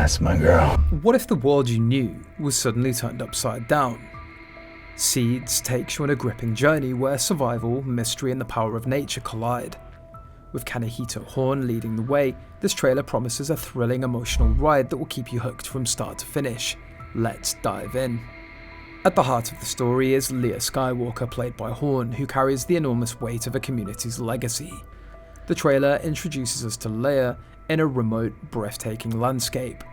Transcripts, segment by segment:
That's my girl. What if the world you knew was suddenly turned upside down? Seeds takes you on a gripping journey where survival, mystery and the power of nature collide. With Kaniehtiio Horn leading the way, this trailer promises a thrilling emotional ride that will keep you hooked from start to finish. Let's dive in. At the heart of the story is Leia Skywalker, played by Horn, who carries the enormous weight of a community's legacy. The trailer introduces us to Leia in a remote, breathtaking landscape,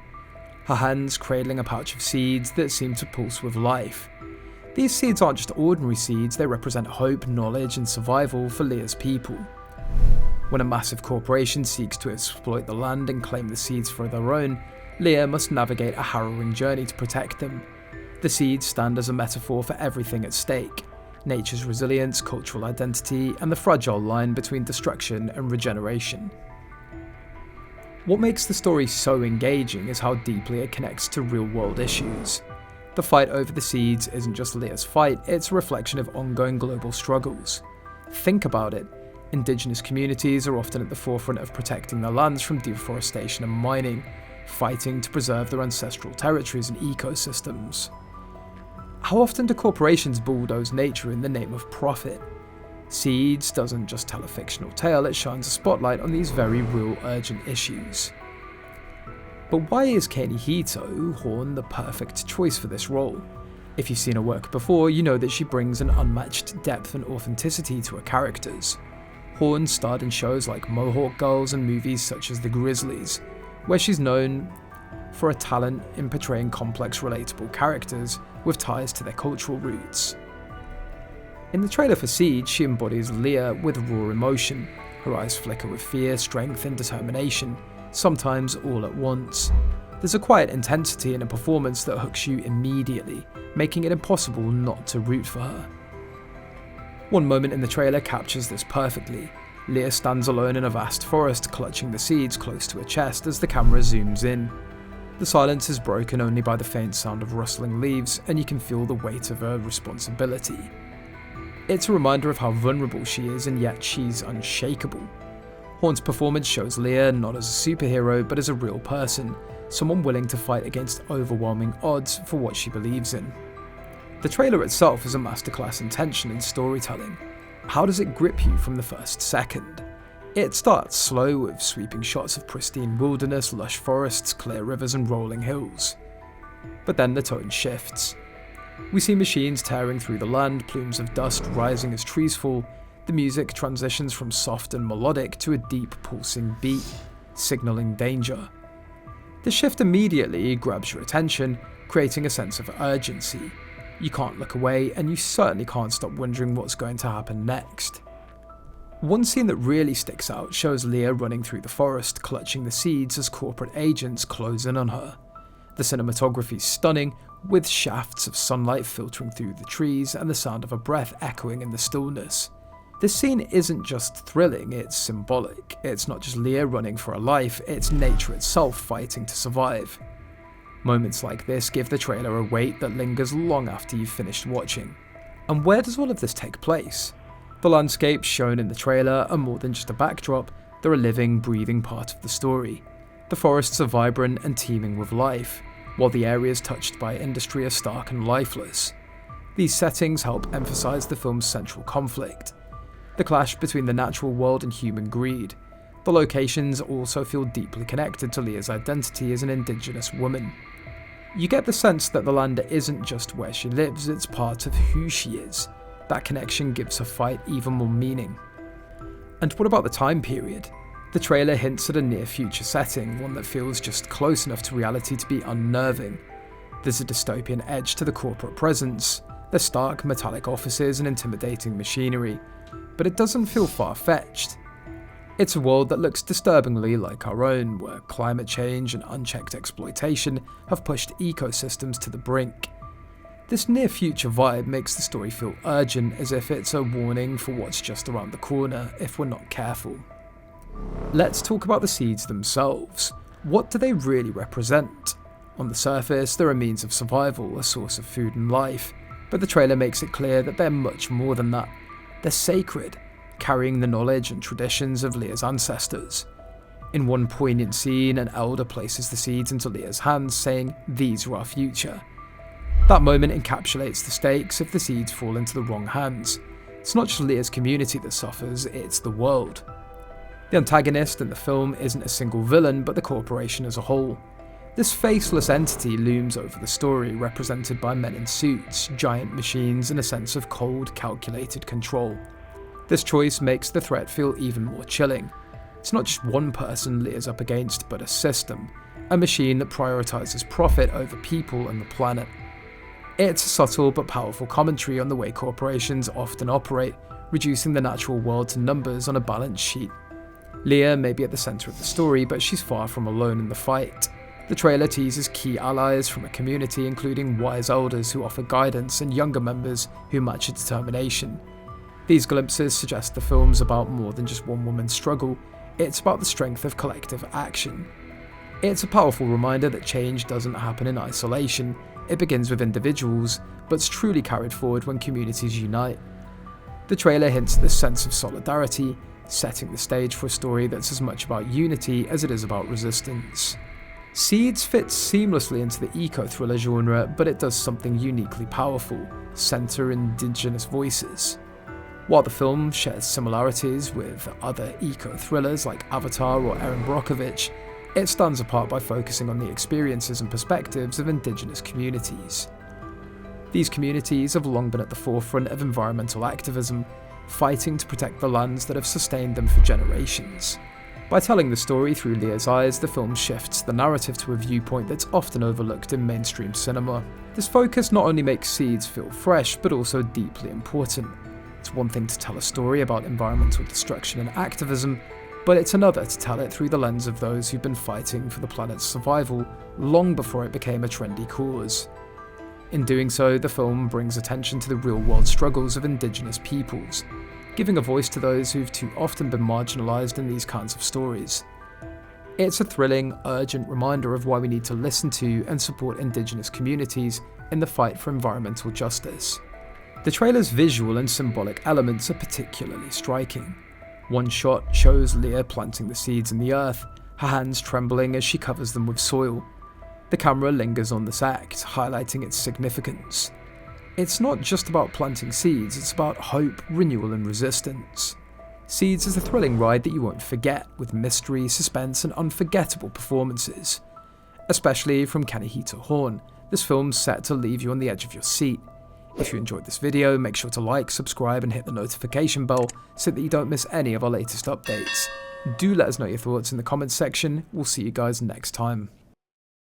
her hands cradling a pouch of seeds that seem to pulse with life. These seeds aren't just ordinary seeds, they represent hope, knowledge and survival for Leia's people. When a massive corporation seeks to exploit the land and claim the seeds for their own, Leia must navigate a harrowing journey to protect them. The seeds stand as a metaphor for everything at stake: nature's resilience, cultural identity, and the fragile line between destruction and regeneration. What makes the story so engaging is how deeply it connects to real-world issues. The fight over the seeds isn't just Leia's fight, it's a reflection of ongoing global struggles. Think about it. Indigenous communities are often at the forefront of protecting their lands from deforestation and mining, fighting to preserve their ancestral territories and ecosystems. How often do corporations bulldoze nature in the name of profit? Seeds doesn't just tell a fictional tale, it shines a spotlight on these very real, urgent issues. But why is Kaniehtiio Horn the perfect choice for this role? If you've seen her work before, you know that she brings an unmatched depth and authenticity to her characters. Horn starred in shows like Mohawk Girls and movies such as The Grizzlies, where she's known for a talent in portraying complex, relatable characters with ties to their cultural roots. In the trailer for Seeds, she embodies Leia with raw emotion. Her eyes flicker with fear, strength and determination, sometimes all at once. There's a quiet intensity in a performance that hooks you immediately, making it impossible not to root for her. One moment in the trailer captures this perfectly. Leia stands alone in a vast forest, clutching the seeds close to her chest as the camera zooms in. The silence is broken only by the faint sound of rustling leaves, and you can feel the weight of her responsibility. It's a reminder of how vulnerable she is, and yet she's unshakable. Horn's performance shows Leia not as a superhero, but as a real person, someone willing to fight against overwhelming odds for what she believes in. The trailer itself is a masterclass in tension and storytelling. How does it grip you from the first second? It starts slow with sweeping shots of pristine wilderness, lush forests, clear rivers and rolling hills. But then the tone shifts. We see machines tearing through the land, plumes of dust rising as trees fall. The music transitions from soft and melodic to a deep pulsing beat, signalling danger. The shift immediately grabs your attention, creating a sense of urgency. You can't look away, and you certainly can't stop wondering what's going to happen next. One scene that really sticks out shows Leia running through the forest, clutching the seeds as corporate agents close in on her. The cinematography is stunning, with shafts of sunlight filtering through the trees and the sound of her breath echoing in the stillness. This scene isn't just thrilling, it's symbolic. It's not just Leia running for her life, it's nature itself fighting to survive. Moments like this give the trailer a weight that lingers long after you've finished watching. And where does all of this take place? The landscapes shown in the trailer are more than just a backdrop, they're a living, breathing part of the story. The forests are vibrant and teeming with life, while the areas touched by industry are stark and lifeless. These settings help emphasize the film's central conflict, the clash between the natural world and human greed. The locations also feel deeply connected to Leia's identity as an indigenous woman. You get the sense that the land isn't just where she lives, it's part of who she is. That connection gives her fight even more meaning. And what about the time period? The trailer hints at a near-future setting, one that feels just close enough to reality to be unnerving. There's a dystopian edge to the corporate presence, there's stark metallic offices and intimidating machinery, but it doesn't feel far-fetched. It's a world that looks disturbingly like our own, where climate change and unchecked exploitation have pushed ecosystems to the brink. This near-future vibe makes the story feel urgent, as if it's a warning for what's just around the corner if we're not careful. Let's talk about the seeds themselves. What do they really represent? On the surface, they're a means of survival, a source of food and life, but the trailer makes it clear that they're much more than that. They're sacred, carrying the knowledge and traditions of Leia's ancestors. In one poignant scene, an elder places the seeds into Leah's hands, saying, "These are our future." That moment encapsulates the stakes if the seeds fall into the wrong hands. It's not just Leah's community that suffers, it's the world. The antagonist in the film isn't a single villain, but the corporation as a whole. This faceless entity looms over the story, represented by men in suits, giant machines, and a sense of cold, calculated control. This choice makes the threat feel even more chilling. It's not just one person Leah's up against, but a system, a machine that prioritizes profit over people and the planet. It's a subtle but powerful commentary on the way corporations often operate, reducing the natural world to numbers on a balance sheet. Leah may be at the centre of the story, but she's far from alone in the fight. The trailer teases key allies from a community, including wise elders who offer guidance and younger members who match her determination. These glimpses suggest the film's about more than just one woman's struggle, it's about the strength of collective action. It's a powerful reminder that change doesn't happen in isolation, it begins with individuals, but's truly carried forward when communities unite. The trailer hints at this sense of solidarity, setting the stage for a story that's as much about unity as it is about resistance. Seeds fits seamlessly into the eco-thriller genre, but it does something uniquely powerful: centre indigenous voices. While the film shares similarities with other eco-thrillers like Avatar or Erin Brockovich, it stands apart by focusing on the experiences and perspectives of indigenous communities. These communities have long been at the forefront of environmental activism, fighting to protect the lands that have sustained them for generations. By telling the story through Leah's eyes, the film shifts the narrative to a viewpoint that's often overlooked in mainstream cinema. This focus not only makes Seeds feel fresh, but also deeply important. It's one thing to tell a story about environmental destruction and activism, but it's another to tell it through the lens of those who've been fighting for the planet's survival long before it became a trendy cause. In doing so, the film brings attention to the real-world struggles of indigenous peoples, giving a voice to those who've too often been marginalised in these kinds of stories. It's a thrilling, urgent reminder of why we need to listen to and support indigenous communities in the fight for environmental justice. The trailer's visual and symbolic elements are particularly striking. One shot shows Leah planting the seeds in the earth, her hands trembling as she covers them with soil. The camera lingers on this act, highlighting its significance. It's not just about planting seeds, it's about hope, renewal and resistance. Seeds is a thrilling ride that you won't forget, with mystery, suspense and unforgettable performances. Especially from Kaniehtiio Horn, this film's set to leave you on the edge of your seat. If you enjoyed this video, make sure to like, subscribe and hit the notification bell so that you don't miss any of our latest updates. Do let us know your thoughts in the comments section. We'll see you guys next time.